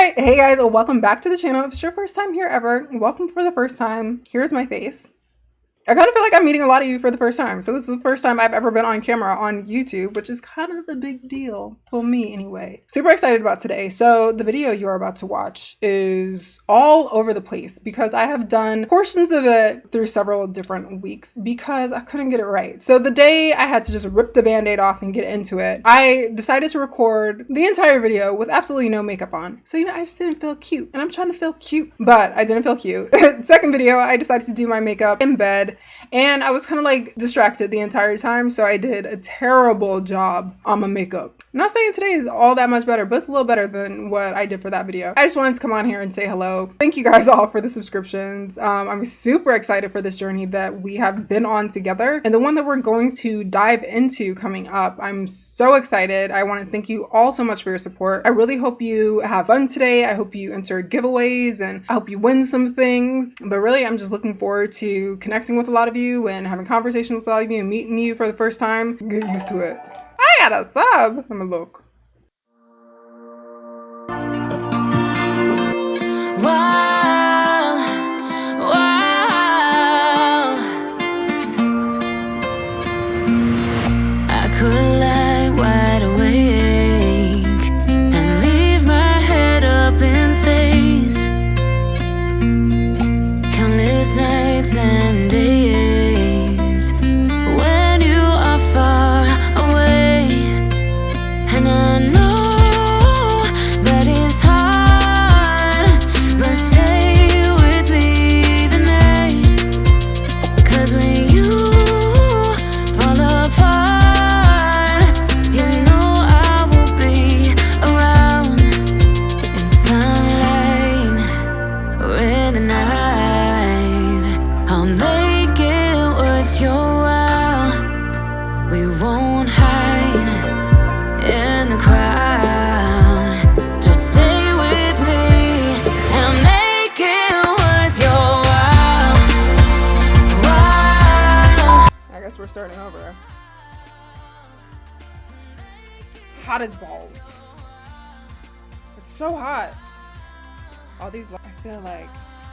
Alright, hey guys, welcome back to the channel. If it's your first time here ever, welcome for the first time. Here's my face. I kind of feel like I'm meeting a lot of you for the first time. So this is the first time I've ever been on camera on YouTube, which is kind of a big deal for me anyway. Super excited about today. So the video you're about to watch is all over the place because I have done portions of it through several different weeks because I couldn't get it right. So the day I had to just rip the band-aid off and get into it, I decided to record the entire video with absolutely no makeup on. So, I just didn't feel cute, and I'm trying to feel cute, but I didn't feel cute. Second video, I decided to do my makeup in bed. And I was kind of like distracted the entire time, so I did a terrible job on my makeup. I'm not saying today is all that much better, but it's a little better than what I did for that video. I just wanted to come on here and say hello. Thank you guys all for the subscriptions. I'm super excited for this journey that we have been on together and the one that we're going to dive into coming up. I'm so excited. I want to thank you all so much for your support. I really hope you have fun today. I hope you enter giveaways and I hope you win some things. But really, I'm just looking forward to connecting with a lot of you and having conversation with a lot of you and meeting you for the first time. Get used to it. I got a sub. Let me look. Wow, wow. I could lie wide awake and leave my head up in space. Countless nights and days when you are far away, and I know that it's hard, but stay with me tonight. 'Cause when you fall apart, you know I will be around in sunlight or in the night. I'll make it worth your while. We won't hide in the crowd. Just stay with me and make it worth your while. While. I guess we're starting over. Hot as balls. It's so hot. All these, I feel like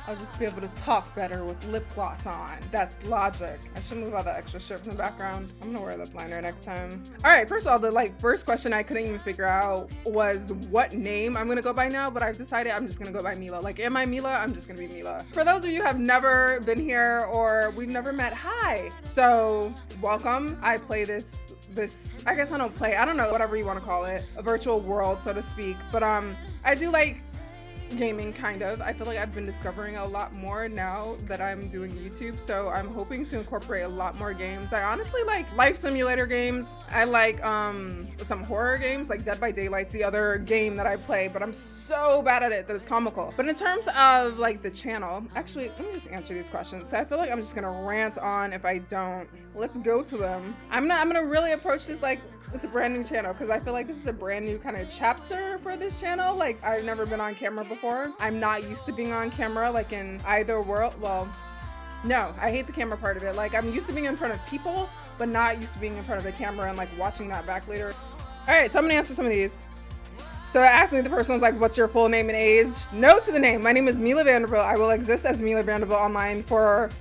I'll just be able to talk better with lip gloss on. That's logic. I should move all the extra shit from the background. I'm gonna wear lip liner next time. All right, first of all, the first question I couldn't even figure out was what name I'm gonna go by now, but I've decided I'm just gonna go by Meela. Am I Meela? I'm just gonna be Meela. For those of you who have never been here or we've never met, hi. So welcome. I play this, I guess I don't play, I don't know, whatever you wanna call it, a virtual world, so to speak. But I do like gaming, kind of. I feel like I've been discovering a lot more now that I'm doing YouTube, so I'm hoping to incorporate a lot more games. I honestly like life simulator games. I like some horror games, like Dead by Daylight's the other game that I play, but I'm so bad at it that it's comical. But in terms of like the channel, actually, let me just answer these questions. So I feel like I'm just gonna rant on if I don't. Let's go to them. I'm gonna really approach this like it's a brand new channel because I feel like this is a brand new kind of chapter for this channel. Like, I've never been on camera before. I'm not used to being on camera like in either world. Well, no, I hate the camera part of it. Like, I'm used to being in front of people, but not used to being in front of the camera and like watching that back later. All right, so I'm gonna answer some of these. So it asked me, the person was like, what's your full name and age? No to the name. My name is Meela Vanderbuilt. I will exist as Meela Vanderbuilt online for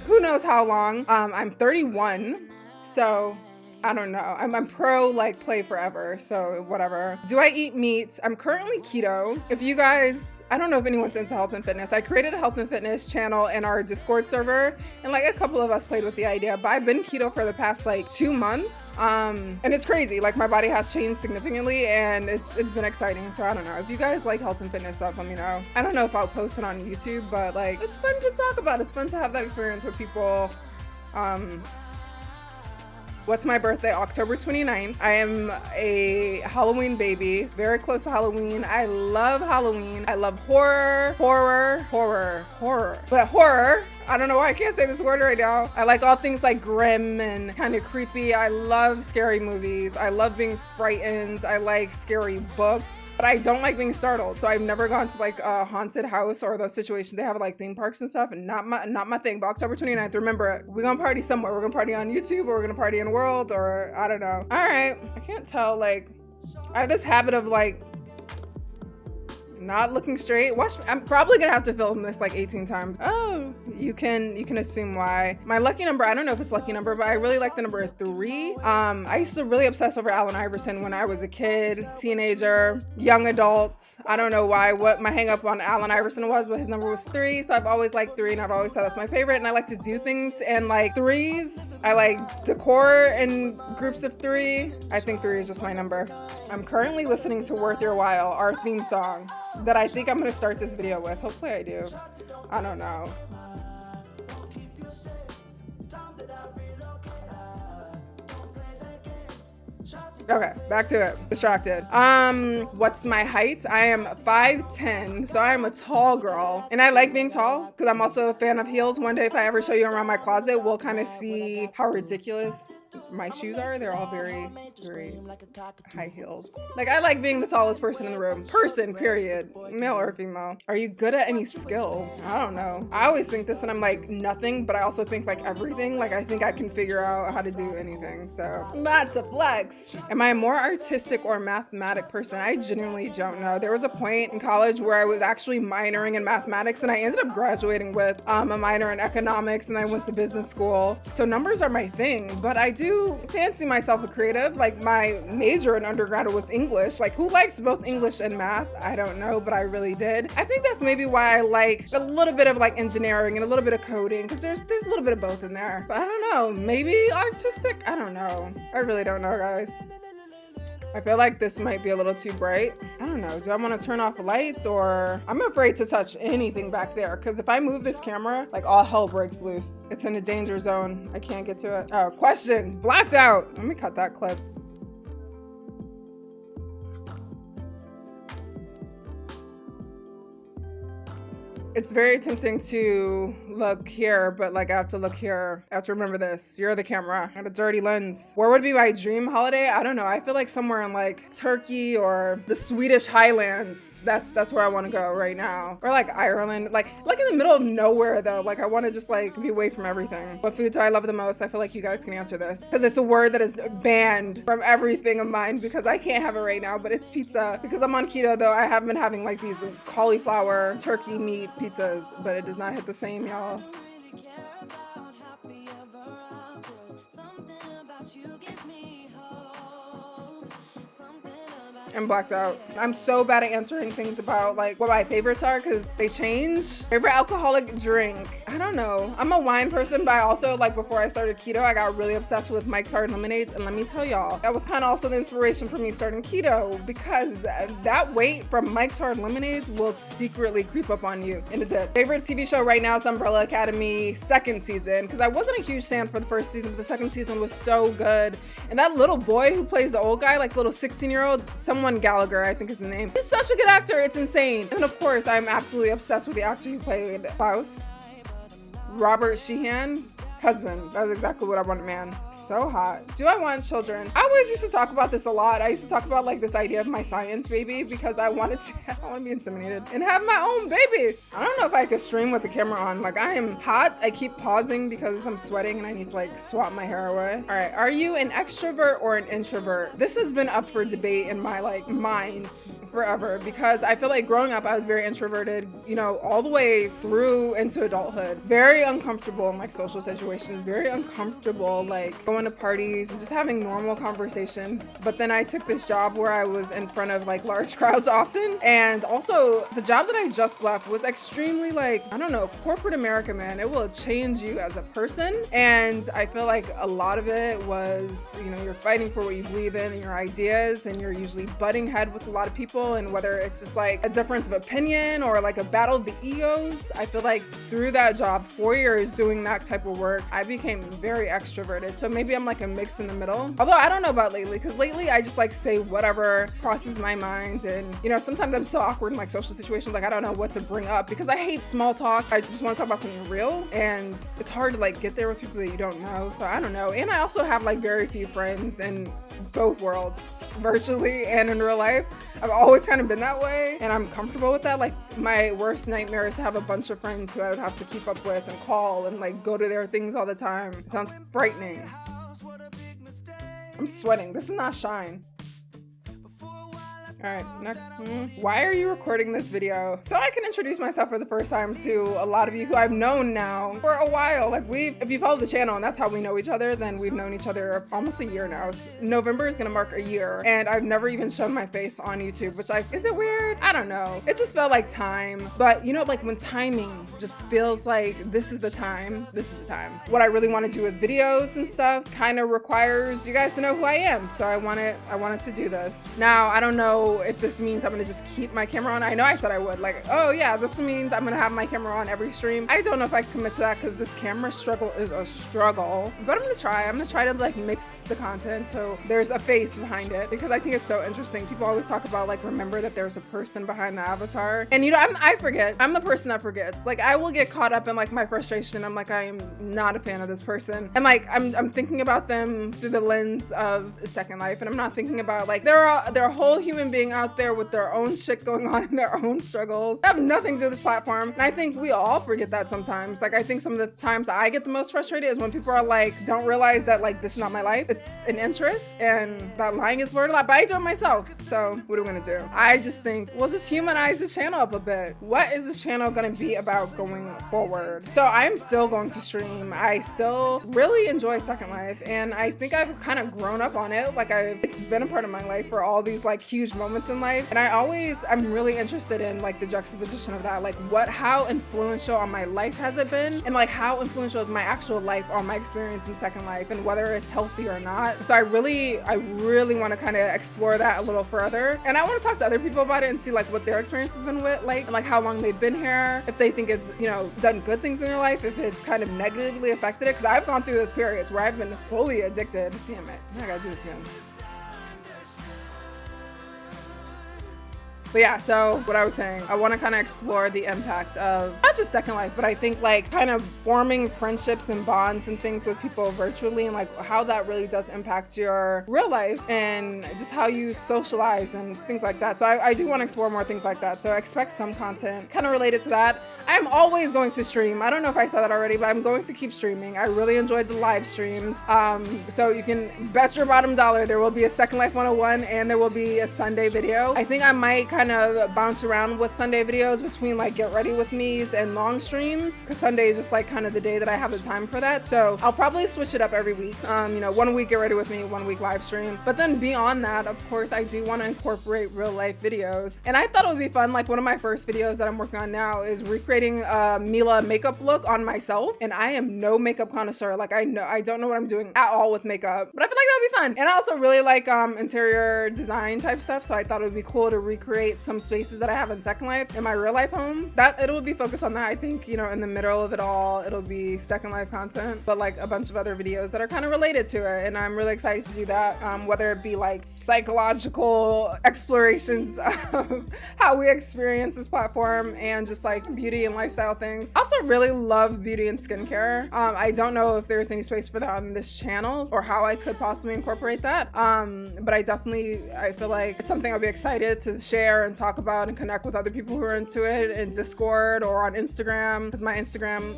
who knows how long. I'm 31, so I don't know. I'm pro like play forever, so whatever. Do I eat meat? I'm currently keto. If you guys, I don't know if anyone's into health and fitness. I created a health and fitness channel in our Discord server, and like a couple of us played with the idea, but I've been keto for the past like 2 months. And it's crazy. Like, my body has changed significantly and it's been exciting. So I don't know. If you guys like health and fitness stuff, let me know. I don't know if I'll post it on YouTube, but like, it's fun to talk about. It's fun to have that experience with people. What's my birthday? October 29th. I am a Halloween baby, very close to Halloween. I love Halloween. I love horror. But horror, I don't know why I can't say this word right now. I like all things like grim and kind of creepy. I love scary movies. I love being frightened. I like scary books, but I don't like being startled. So I've never gone to like a haunted house or those situations they have like theme parks and stuff, and not my thing. But October 29th, remember, we're gonna party somewhere. We're gonna party on YouTube, or we're gonna party in the world, or I don't know. All right, I can't tell, like, I have this habit of like not looking straight. Watch, I'm probably gonna have to film this like 18 times. Oh, you can assume why. My lucky number, I don't know if it's lucky number, but I really like the number 3. I used to really obsess over Allen Iverson when I was a kid, teenager, young adult. I don't know why, what my hang up on Allen Iverson was, but his number was 3. So I've always liked 3, and I've always said that's my favorite. And I like to do things and like 3s. I like decor in groups of 3. I think 3 is just my number. I'm currently listening to Worth Your While, our theme song, that I think I'm gonna start this video with. Hopefully I do. I don't know. Okay, back to it. Distracted. What's my height? I am 5'10", so I am a tall girl. And I like being tall because I'm also a fan of heels. One day, if I ever show you around my closet, we'll kind of see how ridiculous my shoes are. They're all very, very high heels. Like, I like being the tallest person in the room. Person, period. Male or female. Are you good at any skill? I don't know. I always think this and I'm like nothing, but I also think like everything. Like, I think I can figure out how to do anything. So that's a flex. Am I a more artistic or mathematic person? I genuinely don't know. There was a point in college where I was actually minoring in mathematics and I ended up graduating with a minor in economics, and I went to business school. So numbers are my thing, but I do fancy myself a creative. Like, my major in undergrad was English. Like, who likes both English and math? I don't know, but I really did. I think that's maybe why I like a little bit of like engineering and a little bit of coding, because there's a little bit of both in there. But I don't know, maybe artistic? I don't know. I really don't know, guys. I feel like this might be a little too bright. I don't know. Do I want to turn off lights, or I'm afraid to touch anything back there because if I move this camera, like all hell breaks loose. It's in a danger zone. I can't get to it. Oh, questions. Blacked out. Let me cut that clip. It's very tempting to look here, but like I have to look here. I have to remember this. You're the camera. I have a dirty lens. Where would be my dream holiday? I don't know. I feel like somewhere in like Turkey or the Swedish Highlands. That's where I want to go right now. Or like Ireland, like in the middle of nowhere though. Like I want to just like be away from everything. What food do I love the most? I feel like you guys can answer this because it's a word that is banned from everything of mine because I can't have it right now, but it's pizza. Because I'm on keto though, I have been having like these cauliflower, turkey meat pizzas, but it does not hit the same, y'all. I'm blacked out. I'm so bad at answering things about like what my favorites are because they change. Favorite alcoholic drink? I don't know. I'm a wine person, but I also like before I started keto, I got really obsessed with Mike's Hard Lemonades. And let me tell y'all, that was kind of also the inspiration for me starting keto because that weight from Mike's Hard Lemonades will secretly creep up on you in a dip. Favorite TV show right now, it's Umbrella Academy 2nd season because I wasn't a huge fan for the 1st season, but the 2nd season was so good. And that little boy who plays the old guy, like little 16-year-old, someone Gallagher, I think is the name. He's such a good actor, it's insane. And of course, I'm absolutely obsessed with the actor who played Klaus, Robert Sheehan. Husband. That was exactly what I wanted, man. So hot. Do I want children? I always used to talk about this a lot. I used to talk about like this idea of my science baby because I want to be inseminated and have my own baby. I don't know if I could stream with the camera on. Like I am hot. I keep pausing because I'm sweating and I need to like swap my hair away. All right. Are you an extrovert or an introvert? This has been up for debate in my like mind forever because I feel like growing up I was very introverted, you know, all the way through into adulthood. Very uncomfortable in like social situations. Very uncomfortable, like going to parties and just having normal conversations. But then I took this job where I was in front of like large crowds often. And also the job that I just left was extremely like, I don't know, corporate America, man. It will change you as a person. And I feel like a lot of it was, you know, you're fighting for what you believe in and your ideas, and you're usually butting head with a lot of people. And whether it's just like a difference of opinion or like a battle of the egos, I feel like through that job, 4 years doing that type of work, I became very extroverted. So maybe I'm like a mix in the middle. Although I don't know about lately, because lately I just like say whatever crosses my mind. And you know, sometimes I'm so awkward in like social situations, like I don't know what to bring up because I hate small talk. I just want to talk about something real, and it's hard to like get there with people that you don't know. So I don't know. And I also have like very few friends in both worlds, virtually and in real life. I've always kind of been that way, and I'm comfortable with that. Like my worst nightmare is to have a bunch of friends who I would have to keep up with and call and like go to their things all the time. It sounds frightening. I'm sweating. This is not Shine. All right, next. Why are you recording this video? So I can introduce myself for the first time to a lot of you who I've known now for a while. Like if you follow the channel and that's how we know each other, then we've known each other almost a year now. November is gonna mark a year, and I've never even shown my face on YouTube, which is it weird? I don't know. It just felt like time. But you know, like when timing just feels like this is the time. What I really want to do with videos and stuff kind of requires you guys to know who I am. So I wanted to do this. Now, I don't know if this means I'm gonna just keep my camera on. I know I said I would, like, oh yeah, this means I'm gonna have my camera on every stream. I don't know if I can commit to that because this camera struggle is a struggle, but I'm gonna try to like mix the content so there's a face behind it, because I think it's so interesting. People always talk about like, remember that there's a person behind the avatar, and you know, I forget. I'm the person that forgets. Like I will get caught up in like my frustration. I'm like, I am not a fan of this person, and like I'm thinking about them through the lens of Second Life, and I'm not thinking about like they're a whole human being out there with their own shit going on in their own struggles. They have nothing to do with this platform, and I think we all forget that sometimes. Like I think some of the times I get the most frustrated is when people are like, don't realize that like this is not my life, it's an interest, and that line is blurred a lot, but I do it myself. So what are we gonna do? I just think we'll just humanize this channel up a bit. What is this channel gonna be about going forward? So I'm still going to stream. I still really enjoy Second Life, and I think I've kind of grown up on it. Like it's been a part of my life for all these like huge moments in life, and I'm really interested in like the juxtaposition of that, like how influential on my life has it been, and like how influential is my actual life on my experience in Second Life, and whether it's healthy or not. So I really want to kind of explore that a little further, and I want to talk to other people about it and see like what their experience has been with, like, and like how long they've been here, if they think it's, you know, done good things in their life, if it's kind of negatively affected it, because I've gone through those periods where I've been fully addicted. Damn it, I gotta do this again. But yeah, so what I was saying, I want to kind of explore the impact of not just Second Life, but I think like kind of forming friendships and bonds and things with people virtually, and like how that really does impact your real life and just how you socialize and things like that. So I do want to explore more things like that. So expect some content kind of related to that. I'm always going to stream. I don't know if I said that already, but I'm going to keep streaming. I really enjoyed the live streams. So you can bet your bottom dollar there will be a Second Life 101 and there will be a Sunday video. I think I might kind of bounce around with Sunday videos between like get ready with me's and long streams, because Sunday is just like kind of the day that I have the time for that. So I'll probably switch it up every week. You know, 1 week get ready with me, 1 week live stream. But then beyond that, of course, I do want to incorporate real life videos. And I thought it would be fun. Like one of my first videos that I'm working on now is recreating a Meela makeup look on myself. And I am no makeup connoisseur. Like I don't know what I'm doing at all with makeup, but I feel like that would be fun. And I also really like interior design type stuff. So I thought it would be cool to recreate some spaces that I have in Second Life in my real life home. That it'll be focused on that. I think, you know, in the middle of it all, it'll be Second Life content, but like a bunch of other videos that are kind of related to it. And I'm really excited to do that. Whether it be like psychological explorations of how we experience this platform and just like beauty and lifestyle things. I also really love beauty and skincare. I don't know if there's any space for that on this channel or how I could possibly incorporate that. But I feel like it's something I'll be excited to share and talk about and connect with other people who are into it in Discord or on Instagram. Because my Instagram,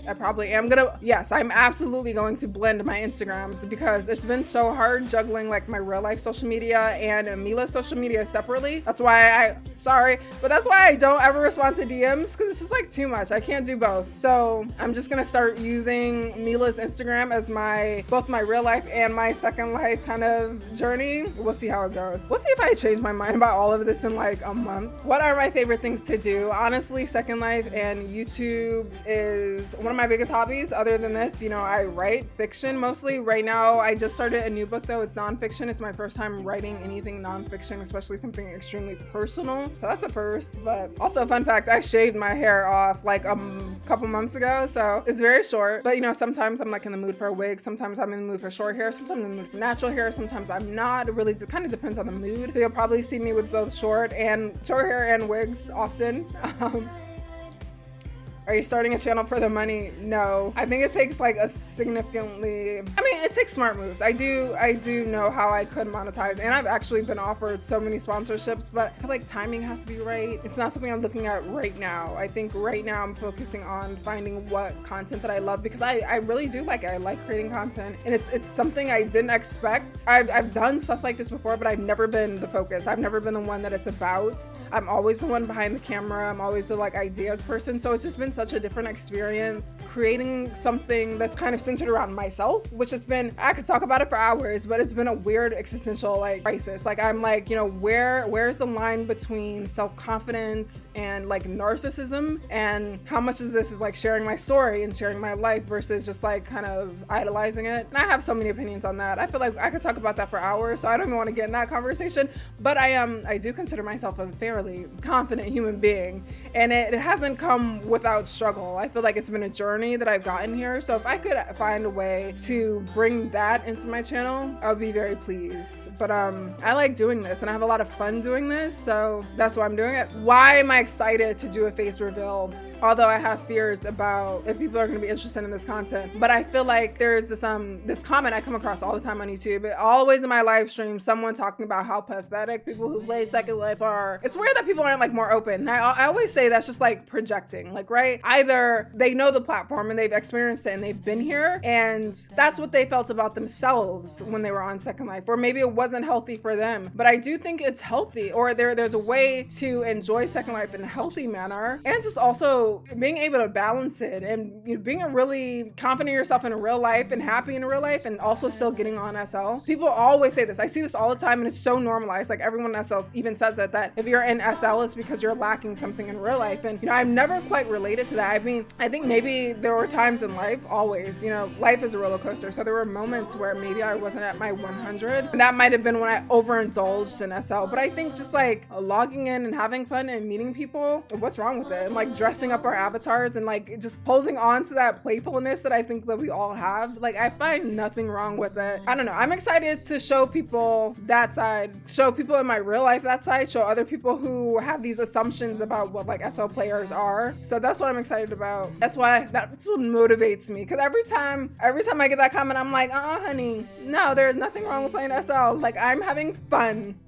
I'm absolutely going to blend my Instagrams, because it's been so hard juggling like my real life social media and Meela's social media separately. That's why I don't ever respond to DMs, because it's just like too much. I can't do both. So I'm just gonna start using Meela's Instagram as both my real life and my Second Life kind of journey. We'll see how it goes. We'll see if I change my mind about all of this in like a month. What are my favorite things to do? Honestly, Second Life and YouTube is one of my biggest hobbies. Other than this, you know, I write fiction mostly. Right now, I just started a new book though. It's nonfiction. It's my first time writing anything nonfiction, especially something extremely personal. So that's a first. But also, fun fact, I shaved my hair off like a couple months ago. So it's very short. But you know, sometimes I'm like in the mood for a wig. Sometimes I'm in the mood for short hair. Sometimes I'm in the mood for natural hair. Sometimes I'm not. It really kind of depends on the mood. So you'll probably see me with both short hair and wigs often. Are you starting a channel for the money? No. I think it takes like a significantly, I mean, it takes smart moves. I do know how I could monetize, and I've actually been offered so many sponsorships, but I feel like timing has to be right. It's not something I'm looking at right now. I think right now I'm focusing on finding what content that I love, because I really do like it. I like creating content, and it's something I didn't expect. I've done stuff like this before, but I've never been the focus. I've never been the one that it's about. I'm always the one behind the camera. I'm always the like ideas person. So it's just been such a different experience creating something that's kind of centered around myself, which has been, I could talk about it for hours, but it's been a weird existential like crisis. Like I'm like, you know, where's the line between self-confidence and like narcissism, and how much of this is like sharing my story and sharing my life versus just like kind of idolizing it. And I have so many opinions on that. I feel like I could talk about that for hours, so I don't even want to get in that conversation. But I do consider myself a fairly confident human being, and it hasn't come without struggle. I feel like it's been a journey that I've gotten here. So if I could find a way to bring that into my channel, I would be very pleased. But I like doing this, and I have a lot of fun doing this, so that's why I'm doing it. Why am I excited to do a face reveal? Although I have fears about if people are going to be interested in this content. But I feel like there's this comment I come across all the time on YouTube. Always in my live stream, someone talking about how pathetic people who play Second Life are. It's weird that people aren't like more open. And I always say that's just like projecting, like, right? Either they know the platform and they've experienced it and they've been here, and that's what they felt about themselves when they were on Second Life, or maybe it wasn't healthy for them. But I do think it's healthy, or there's a way to enjoy Second Life in a healthy manner, and just also being able to balance it, and being really confident in yourself in real life and happy in real life, and also still getting on SL. People always say this. I see this all the time, and it's so normalized. Like everyone in SL even says that if you're in SL, it's because you're lacking something in real life. And I've never quite related to that. I mean, I think maybe there were times in life, always, life is a roller coaster. So there were moments where maybe I wasn't at my 100, and that might have been when I overindulged in SL. But I think just like logging in and having fun and meeting people, what's wrong with it? And like dressing up our avatars and like just holding on to that playfulness that I think that we all have. Like I find nothing wrong with it. I don't know. I'm excited to show people that side, show people in my real life that side, show other people who have these assumptions about what like SL players are. So that's what I'm excited about. That's what motivates me. Because every time I get that comment, I'm like, honey, no, there's nothing wrong with playing SL. Like I'm having fun.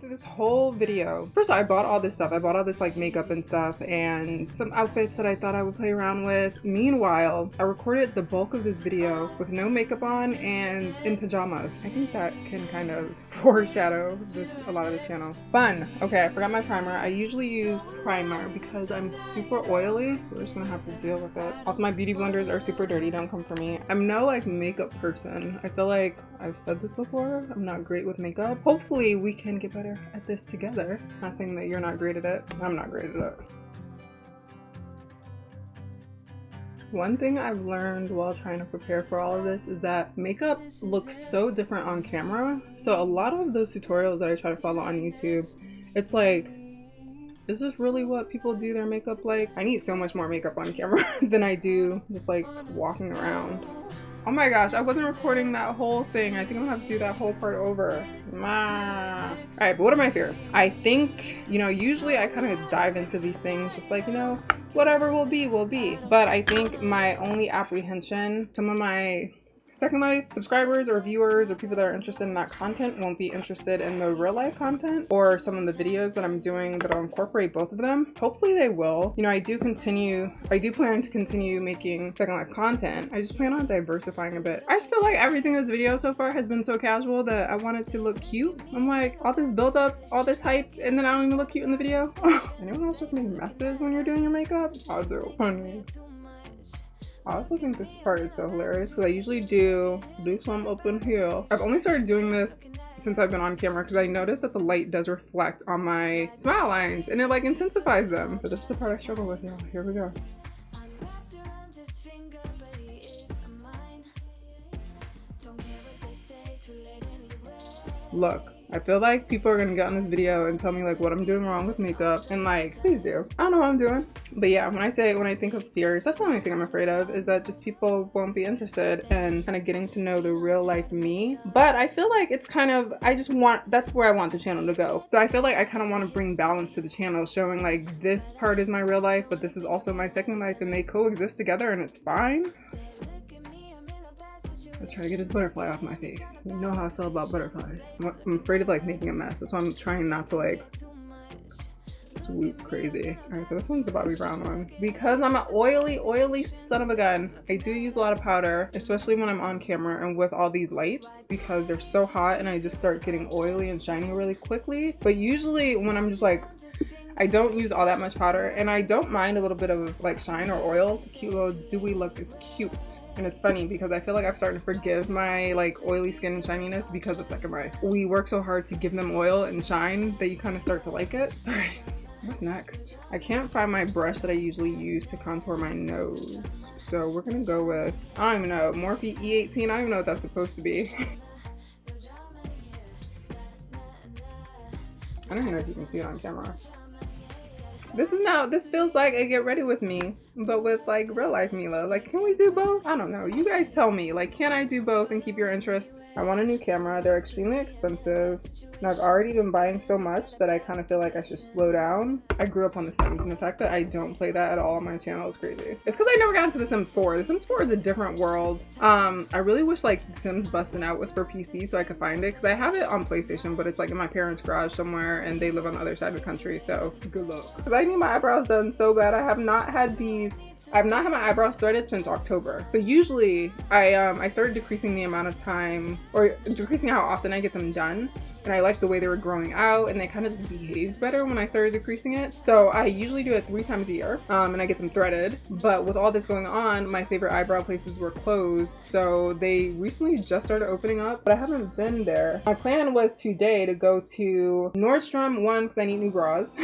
This whole video. First of all, I bought all this stuff. I bought all this like makeup and stuff and some outfits that I thought I would play around with. Meanwhile, I recorded the bulk of this video with no makeup on and in pajamas. I think that can kind of foreshadow a lot of this channel. Fun. Okay, I forgot my primer. I usually use primer because I'm super oily, so we're just gonna have to deal with it. Also, my beauty blenders are super dirty. Don't come for me. I'm no like makeup person. I feel like I've said this before. I'm not great with makeup. Hopefully we can get better at this together. Not saying that you're not great at it. I'm not great at it. One thing I've learned while trying to prepare for all of this is that makeup looks so different on camera. So a lot of those tutorials that I try to follow on YouTube, it's like, is this really what people do their makeup like? I need so much more makeup on camera than I do just like walking around. Oh my gosh, I wasn't recording that whole thing. I think I'm gonna have to do that whole part over. Alright, but what are my fears? I think, usually I kind of dive into these things just like, whatever will be, will be. But I think my only apprehension, some of my Second Life subscribers or viewers or people that are interested in that content won't be interested in the real life content or some of the videos that I'm doing that'll incorporate both of them. Hopefully they will. I do plan to continue making Second Life content. I just plan on diversifying a bit. I just feel like everything in this video so far has been so casual that I want it to look cute. I'm like, all this build up, all this hype, and then I don't even look cute in the video. Anyone else just make messes when you're doing your makeup? I'll do. Honey. I also think this part is so hilarious because I usually do some up in here. I've only started doing this since I've been on camera because I noticed that the light does reflect on my smile lines and it like intensifies them. But this is the part I struggle with, y'all. Here we go. Look, I feel like people are gonna get on this video and tell me like what I'm doing wrong with makeup, and like, please do. I don't know what I'm doing. But yeah, when I think of fears, that's the only thing I'm afraid of, is that just people won't be interested in kind of getting to know the real life me. But I feel like it's kind of, that's where I want the channel to go. So I feel like I kind of want to bring balance to the channel, showing like this part is my real life, but this is also my second life, and they coexist together and it's fine. Let's try to get this butterfly off my face. You know how I feel about butterflies. I'm afraid of like making a mess. That's why I'm trying not to like swoop crazy. All right, so this one's the Bobbi Brown one. Because I'm an oily son of a gun, I do use a lot of powder, especially when I'm on camera and with all these lights, because they're so hot and I just start getting oily and shiny really quickly. But usually when I'm just like, I don't use all that much powder, and I don't mind a little bit of like shine or oil. The cute little dewy look is cute. And it's funny because I feel like I've started to forgive my like oily skin and shininess because of Second Life. We work so hard to give them oil and shine that you kind of start to like it. All right, what's next? I can't find my brush that I usually use to contour my nose. So we're gonna go with, I don't even know, Morphe E18. I don't even know what that's supposed to be. I don't even know if you can see it on camera. This feels like a get ready with me, but with like real life Meela. Like, can we do both? I don't know. You guys tell me. Like, can I do both and keep your interest? I want a new camera. They're extremely expensive, and I've already been buying so much that I kind of feel like I should slow down. I grew up on The Sims, and the fact that I don't play that at all on my channel is crazy. It's because I never got into The Sims 4. The Sims 4 is a different world. I really wish like The Sims Bustin' Out was for PC so I could find it, because I have it on PlayStation, but it's like in my parents' garage somewhere, and they live on the other side of the country, so good luck. Because I need my eyebrows done so bad. I have not had my eyebrows threaded since October. So usually I started decreasing the amount of time, or decreasing how often I get them done. And I like the way they were growing out, and they kind of just behaved better when I started decreasing it. So I usually do it 3 times a year, and I get them threaded. But with all this going on, my favorite eyebrow places were closed. So they recently just started opening up, but I haven't been there. My plan was today to go to Nordstrom, one, because I need new bras.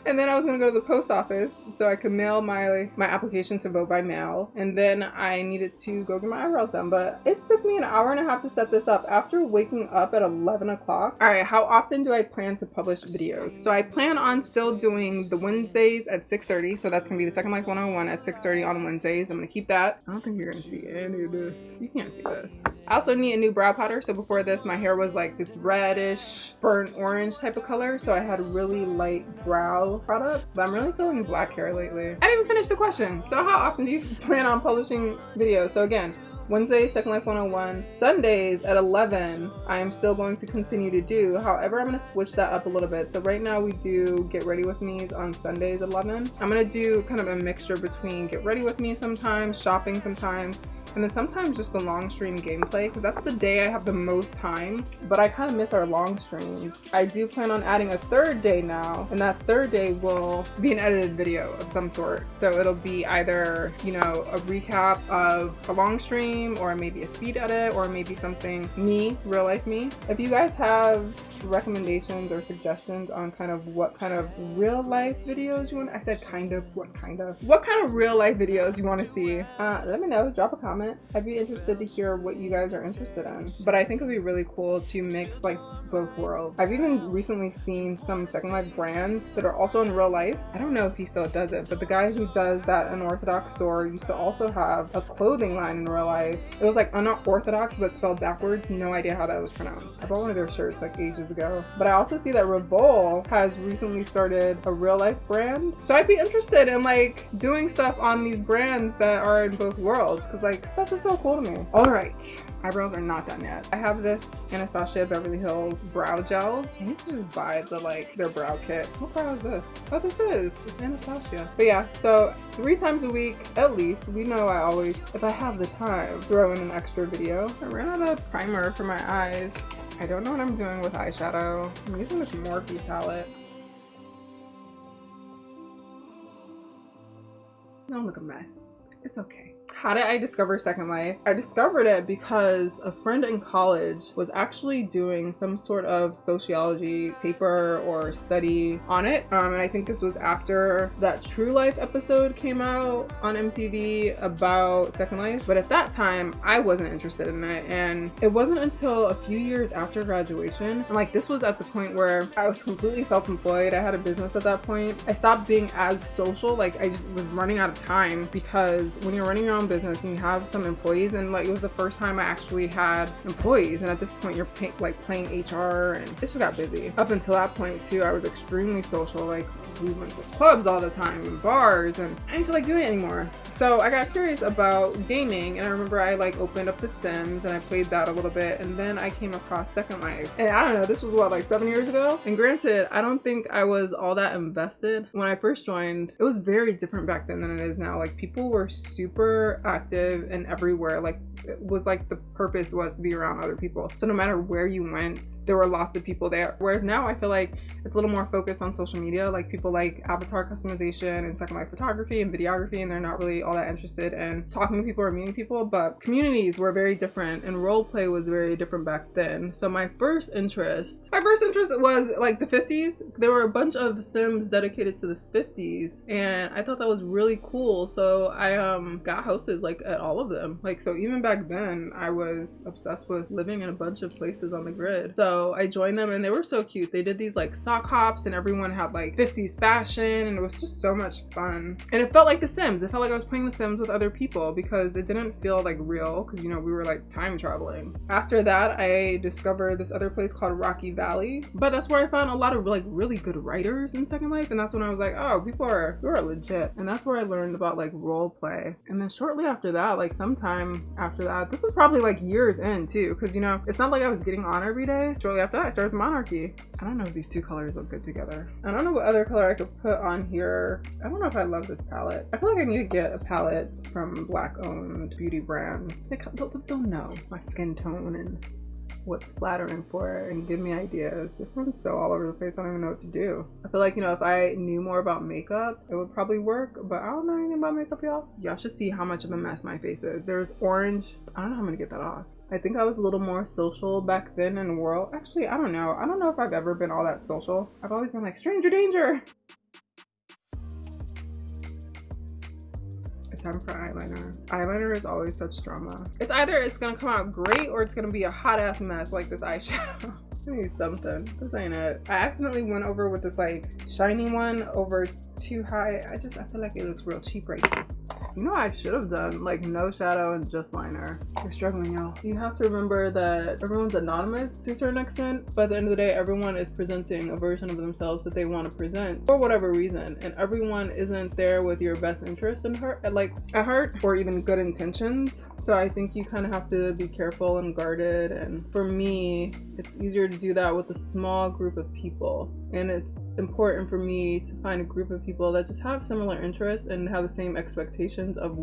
And then I was gonna go to the post office so I could mail my application to vote by mail. And then I needed to go get my eyebrows done. But it took me an hour and a half to set this up after waking up at 11 o'clock. All right, how often do I plan to publish videos? So I plan on still doing the Wednesdays at 6:30. So that's gonna be the Second Life 101 at 6:30 on Wednesdays. I'm gonna keep that. I don't think you're gonna see any of this. You can't see this. I also need a new brow powder. So before this, my hair was like this reddish, burnt orange type of color. So I had really light brow product, but I'm really feeling black hair lately. I didn't even finish the question. So how often do you plan on publishing videos? So again, Wednesdays, Second Life 101. Sundays at 11, I am still going to continue to do. However, I'm going to switch that up a little bit. So right now we do Get Ready With Me's on Sundays at 11. I'm going to do kind of a mixture between Get Ready With Me sometimes, shopping sometimes, and then sometimes just the long stream gameplay, because that's the day I have the most time, but I kind of miss our long streams. I do plan on adding a third day now, and that third day will be an edited video of some sort. So it'll be either, you know, a recap of a long stream, or maybe a speed edit, or maybe something me, real life me. If you guys have recommendations or suggestions on kind of what kind of real life videos you want, I said kind of, what kind of real life videos you want to see, let me know, drop a comment. I'd be interested to hear what you guys are interested in. But I think it'd be really cool to mix like both worlds. I've even recently seen some Second Life brands that are also in real life. I don't know if he still does it, but the guy who does that Unorthodox store used to also have a clothing line in real life. It was like unorthodox but spelled backwards. No idea how that was pronounced. I bought one of their shirts like ages ago. But I also see that Revol has recently started a real life brand. So I'd be interested in like doing stuff on these brands that are in both worlds, because like that's just so cool to me. All right, eyebrows are not done yet. I have this Anastasia Beverly Hills brow gel. I need to just buy their brow kit. What brow is this? Oh, it's Anastasia. But yeah, so 3 times a week at least. We know I always, if I have the time, throw in an extra video. I ran out of primer for my eyes. I don't know what I'm doing with eyeshadow. I'm using this Morphe palette. Don't look a mess. It's okay. How did I discover Second Life? I discovered it because a friend in college was actually doing some sort of sociology paper or study on it. And I think this was after that True Life episode came out on MTV about Second Life. But at that time, I wasn't interested in it. And it wasn't until a few years after graduation. And like, this was at the point where I was completely self-employed. I had a business at that point. I stopped being as social. Like, I just was running out of time, because when you're running your own business and you have some employees, and like, it was the first time I actually had employees, and at this point you're playing HR, and it just got busy. Up until that point too, I was extremely social. Like, we went to clubs all the time and bars, and I didn't feel like doing it anymore. So I got curious about gaming, and I remember I like opened up The Sims and I played that a little bit, and then I came across Second Life. And I don't know, this was what, like 7 years ago? And granted, I don't think I was all that invested when I first joined. It was very different back then than it is now. Like, people were super active and everywhere. Like, it was like the purpose was to be around other people. So no matter where you went, there were lots of people there. Whereas now I feel like it's a little more focused on social media. Like, people like avatar customization and Second Life photography and videography, and they're not really all that interested in talking to people or meeting people. But communities were very different, and role play was very different back then. So my first interest was like the 50s. There were a bunch of Sims dedicated to the 50s, and I thought that was really cool. So I got houses like at all of them. Like, so even back then I was obsessed with living in a bunch of places on the grid. So I joined them, and they were so cute. They did these like sock hops, and everyone had like 50s fashion, and it was just so much fun. And it felt like The Sims. It felt like I was playing The Sims with other people, because it didn't feel like real, because, you know, we were like time traveling. After that, I discovered this other place called Rocky Valley, but that's where I found a lot of like really good writers in Second Life. And that's when I was like, oh, people are legit. And that's where I learned about like role play. And then shortly after that, like sometime after that, this was probably like years in too, because, you know, it's not like I was getting on every day. Shortly after that, I started Monarchy. I don't know if these two colors look good together. I don't know what other color I could put on here. I don't know if I love this palette. I feel like I need to get a palette from Black-owned beauty brands. They'll know my skin tone and what's flattering for it and give me ideas. This one's so all over the place, I don't even know what to do. I feel like, you know, if I knew more about makeup, it would probably work, but I don't know anything about makeup, y'all. Y'all should see how much of a mess my face is. There's orange. I don't know how I'm gonna get that off. I think I was a little more social back then in the world. Actually, I don't know. I don't know if I've ever been all that social. I've always been like, stranger danger. It's time for eyeliner. Eyeliner is always such drama. It's either it's gonna come out great or it's gonna be a hot ass mess like this eyeshadow. I need something. This ain't it. I accidentally went over with this like shiny one over too high. I feel like it looks real cheap right now. You know what I should have done? Like no shadow and just liner. You're struggling, y'all. You have to remember that everyone's anonymous to a certain extent, but at the end of the day, everyone is presenting a version of themselves that they want to present for whatever reason, and everyone isn't there with your best interest in heart, or even good intentions. So I think you kind of have to be careful and guarded, and for me, it's easier to do that with a small group of people. And it's important for me to find a group of people that just have similar interests and have the same expectations of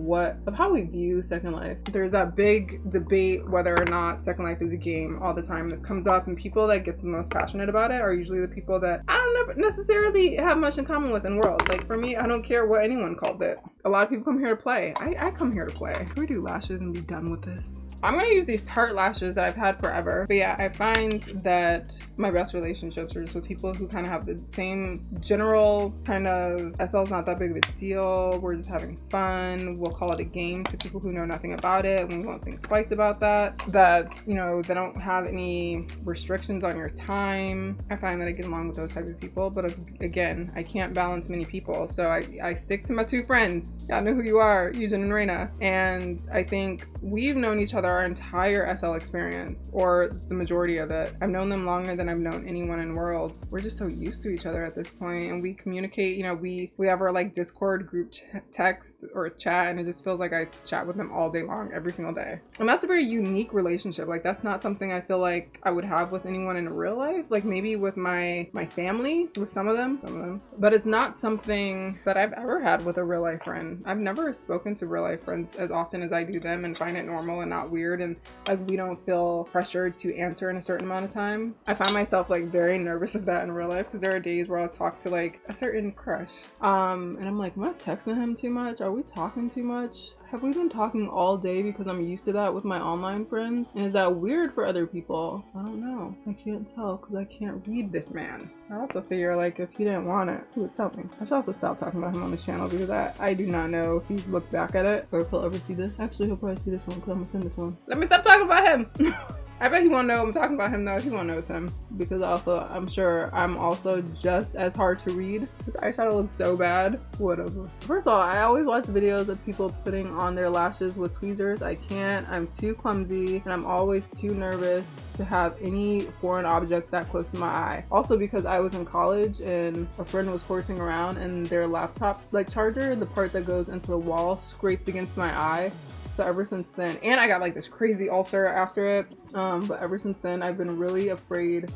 how we view Second Life. There's that big debate whether or not Second Life is a game all the time. This comes up, and people that get the most passionate about it are usually the people that I don't necessarily have much in common with in the world. Like for me, I don't care what anyone calls it. A lot of people come here to play. I come here to play. Can we do lashes and be done with this? I'm gonna use these Tarte lashes that I've had forever. But yeah, I find that my best relationships are just with people who kind of have the same general kind of SL's not that big of a deal. We're just having fun. We'll call it a game to people who know nothing about it. We won't think twice about that. That, you know, they don't have any restrictions on your time. I find that I get along with those type of people. But again, I can't balance many people. So I stick to my two friends. Y'all know who you are, Eugen and Reina. And I think we've known each other our entire SL experience, or the majority of it. I've known them longer than I've known anyone in the world. We're just so used to each other at this point, and we communicate, you know, we have our like Discord group text or chat, and it just feels like I chat with them all day long, every single day. And that's a very unique relationship. Like that's not something I feel like I would have with anyone in real life. Like maybe with my family, with some of them, but it's not something that I've ever had with a real life friend. I've never spoken to real life friends as often as I do them, and find it normal and not weird, and like we don't feel pressured to answer in a certain amount of time. I find myself like very nervous of that in real life, because there are days where I'll talk to like a certain crush and I'm like, am I texting him too much? Are we talking too much? Have we been talking all day because I'm used to that with my online friends? And is that weird for other people? I don't know. I can't tell because I can't read this man. I also figure like if he didn't want it, he would tell me. I should also stop talking about him on this channel because I do not know if he's looked back at it or if he'll ever see this. Actually, he'll probably see this one because I'm gonna send this one. Let me stop talking about him. I bet he won't know I'm talking about him though. He won't know it's him because also I'm sure I'm also just as hard to read. This eyeshadow looks so bad. Whatever. First of all, I always watch videos of people putting on their lashes with tweezers. I can't. I'm too clumsy and I'm always too nervous to have any foreign object that close to my eye. Also because I was in college and a friend was horsing around and their laptop like charger, the part that goes into the wall, scraped against my eye. So ever since then, and I got like this crazy ulcer after it, but ever since then I've been really afraid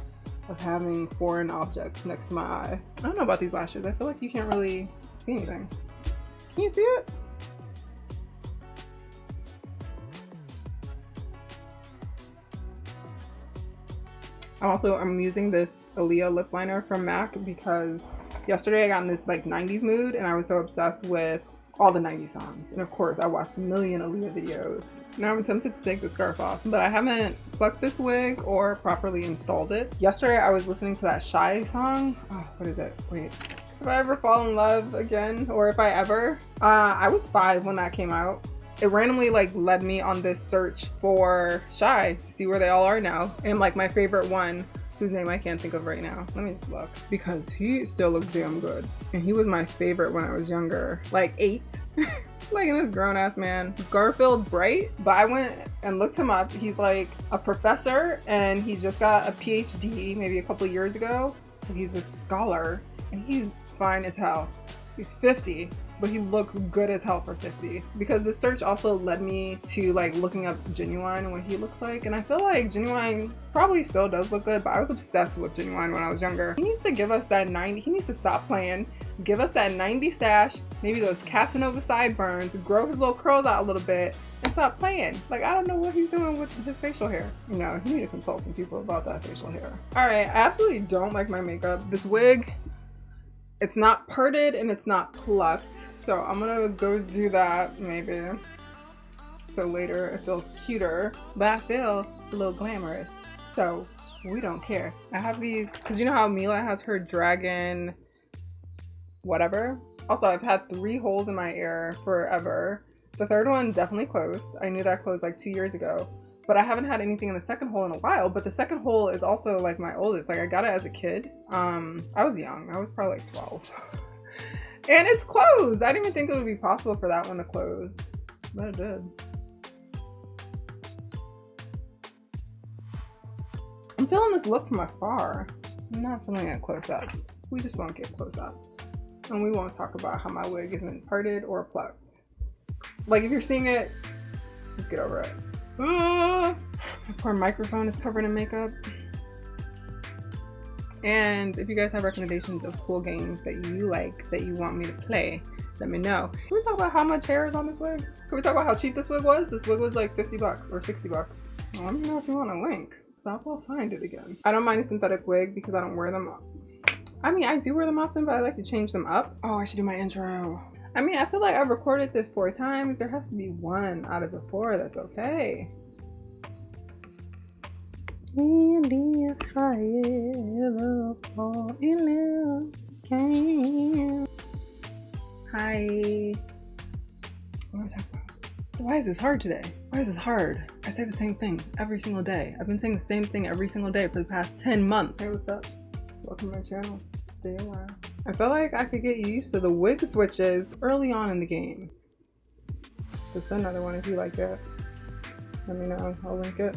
of having foreign objects next to my eye. I don't know about these lashes. I feel like you can't really see anything. Can you see it? I'm using this Aaliyah lip liner from MAC because yesterday I got in this like 90s mood and I was so obsessed with all the 90s songs, and of course I watched a million Aaliyah videos. Now I'm tempted to take the scarf off, but I haven't plucked this wig or properly installed it. Yesterday I was listening to that Shy song. Oh, what is it? Wait. If I ever fall in love again, or if I ever. I was 5 when that came out. It randomly like led me on this search for Shy to see where they all are now, and like my favorite one, whose name I can't think of right now. Let me just look because he still looks damn good. And he was my favorite when I was younger, like 8. Like this grown-ass man. Garfield Bright, but I went and looked him up. He's like a professor and he just got a PhD maybe a couple years ago. So he's a scholar and he's fine as hell. He's 50, but he looks good as hell for 50. Because the search also led me to like looking up Genuine and what he looks like. And I feel like Genuine probably still does look good, but I was obsessed with Genuine when I was younger. He needs to give us that 90, he needs to stop playing, give us that 90 stash, maybe those Casanova sideburns, grow his little curls out a little bit, and stop playing. Like, I don't know what he's doing with his facial hair. No, he need to consult some people about that facial hair. All right, I absolutely don't like my makeup. This wig, it's not parted and it's not plucked. So I'm gonna go do that maybe. So later it feels cuter, but I feel a little glamorous. So we don't care. I have these, cause you know how Meela has her dragon, whatever. Also, I've had 3 holes in my ear forever. The third one definitely closed. I knew that closed like 2 years ago. But I haven't had anything in the second hole in a while. But the second hole is also like my oldest. Like I got it as a kid. I was young. I was probably like 12. And it's closed. I didn't even think it would be possible for that one to close. But it did. I'm feeling this look from afar. I'm not feeling it close up. We just won't get close up. And we won't talk about how my wig isn't parted or plucked. Like if you're seeing it, just get over it. My poor microphone is covered in makeup. And if you guys have recommendations of cool games that you like, that you want me to play, let me know. Can we talk about how much hair is on this wig? Can we talk about how cheap this wig was? This wig was like 50 bucks or 60 bucks. Let me know if you want a link, so I will find it again. I don't mind a synthetic wig because I don't wear them. I mean, I do wear them often, but I like to change them up. Oh, I should do my intro. I mean, I feel like I've recorded this 4 times. There has to be 1 out of the 4 that's okay. And if I ever fall in love again. Hi. What am I talking about? Why is this hard today? Why is this hard? I say the same thing every single day. I've been saying the same thing every single day for the past 10 months. Hey, what's up? Welcome to my channel. Stay a while. I feel like I could get used to the wig switches early on in the game. Just another one if you like it. Let me know. I'll link it.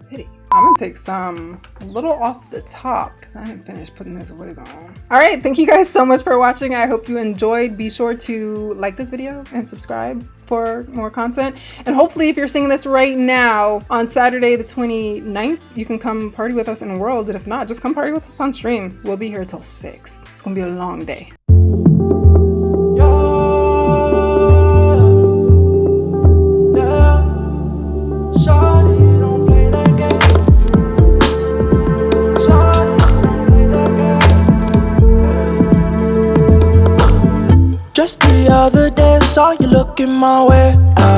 Titties. I'm gonna take some a little off the top because I didn't finish putting this wig on. All right, thank you guys so much for watching. I hope you enjoyed. Be sure to like this video and subscribe for more content. And hopefully if you're seeing this right now on Saturday the 29th, you can come party with us in World. And if not, just come party with us on stream. We'll be here till 6. It's gonna be a long day. Just other day I saw you looking my way.